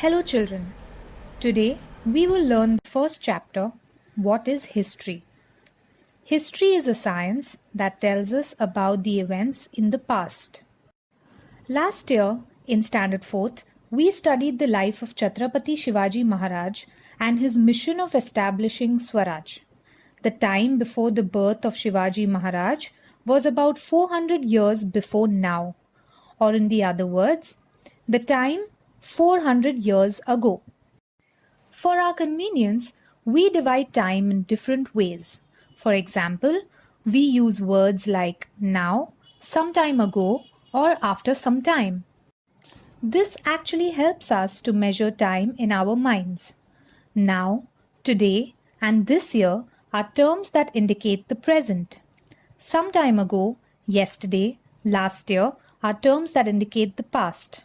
Hello children. Today we will learn the first chapter, what is history? History is a science that tells us about the events in the past. Last year in Standard 4th, we studied the life of Chhatrapati Shivaji Maharaj and his mission of establishing Swaraj. The time before the birth of Shivaji Maharaj was about 400 years before now, or in the other words, the time 400 years ago. For our convenience, we divide time in different ways. For example, we use words like now, some time ago, or after some time. This actually helps us to measure time in our minds. Now, today, and this year are terms that indicate the present. Some time ago, yesterday, last year are terms that indicate the past.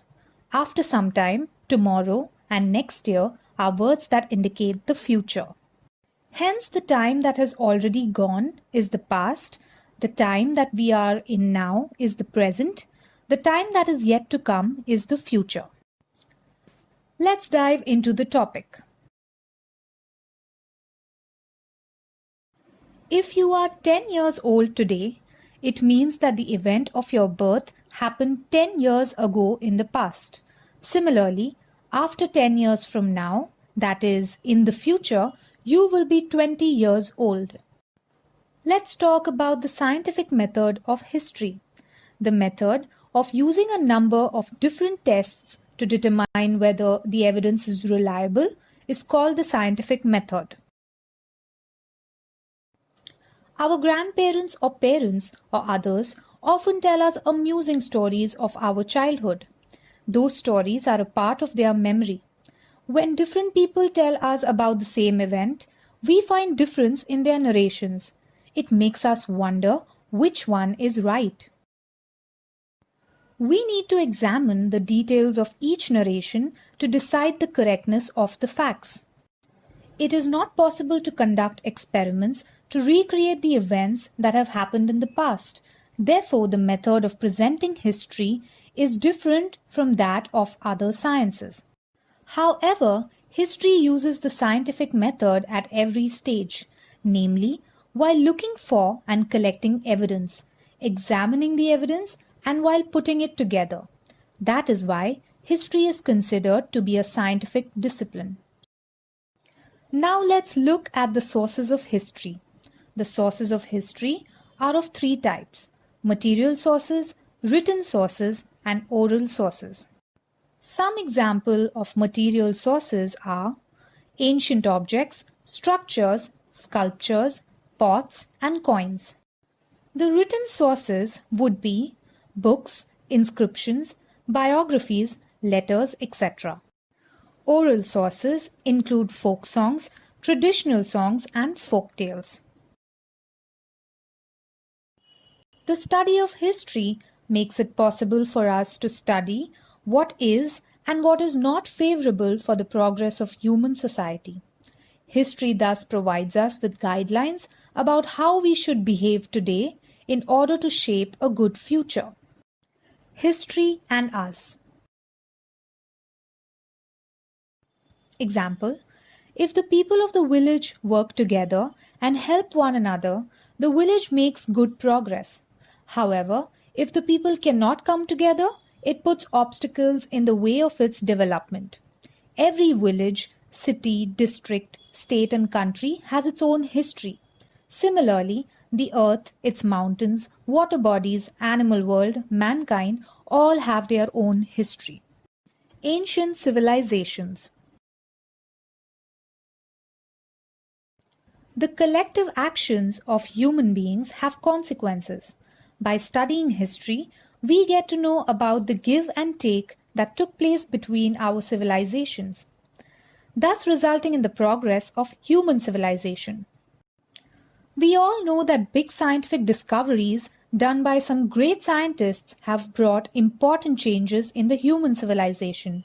After some time, tomorrow, and next year are words that indicate the future. Hence, the time that has already gone is the past, the time that we are in now is the present, the time that is yet to come is the future. Let's dive into the topic. If you are 10 years old today, it means that the event of your birth happened 10 years ago in the past. Similarly, after 10 years from now, that is, in the future, you will be 20 years old. Let's talk about the scientific method of history. The method of using a number of different tests to determine whether the evidence is reliable is called the scientific method. Our grandparents or parents or others often tell us amusing stories of our childhood. Those stories are a part of their memory. When different people tell us about the same event, we find difference in their narrations. It makes us wonder which one is right. We need to examine the details of each narration to decide the correctness of the facts. It is not possible to conduct experiments to recreate the events that have happened in the past. Therefore, the method of presenting history is different from that of other sciences. However, history uses the scientific method at every stage, namely, while looking for and collecting evidence, examining the evidence, and while putting it together. That is why history is considered to be a scientific discipline. Now let's look at the sources of history. The sources of history are of three types: material sources, written sources, and oral sources. Some examples of material sources are ancient objects, structures, sculptures, pots, and coins. The written sources would be books, inscriptions, biographies, letters, etc. Oral sources include folk songs, traditional songs, and folk tales. The study of history makes it possible for us to study what is and what is not favorable for the progress of human society. History thus provides us with guidelines about how we should behave today in order to shape a good future. History and us. Example: if the people of the village work together and help one another, the village makes good progress. However, if the people cannot come together, it puts obstacles in the way of its development. Every village, city, district, state, and country has its own history. Similarly, the earth, its mountains, water bodies, animal world, mankind all have their own history. Ancient civilizations. The collective actions of human beings have consequences. By studying history, we get to know about the give and take that took place between our civilizations, thus resulting in the progress of human civilization. We all know that big scientific discoveries done by some great scientists have brought important changes in the human civilization.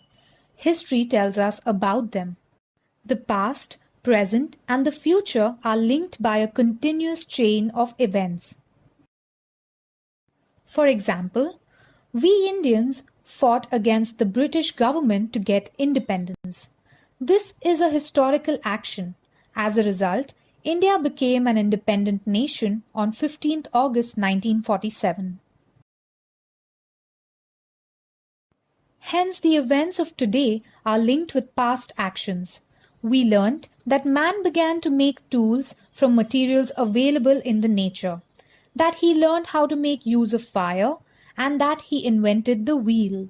History tells us about them. The past, present, and the future are linked by a continuous chain of events. For example, we Indians fought against the British government to get independence. This is a historical action. As a result, India became an independent nation on 15th August 1947. Hence, the events of today are linked with past actions. We learnt that man began to make tools from materials available in the nature, that he learned how to make use of fire, and that he invented the wheel.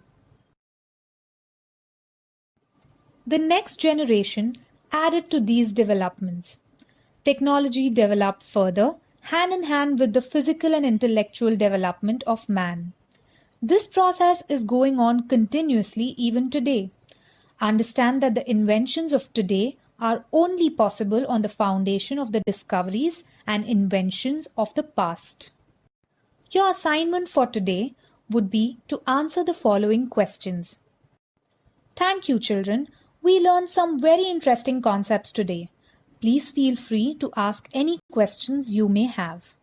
The next generation added to these developments. Technology developed further, hand in hand with the physical and intellectual development of man. This process is going on continuously even today. Understand that the inventions of today are only possible on the foundation of the discoveries and inventions of the past. Your assignment for today would be to answer the following questions. Thank you, children. We learned some very interesting concepts today. Please feel free to ask any questions you may have.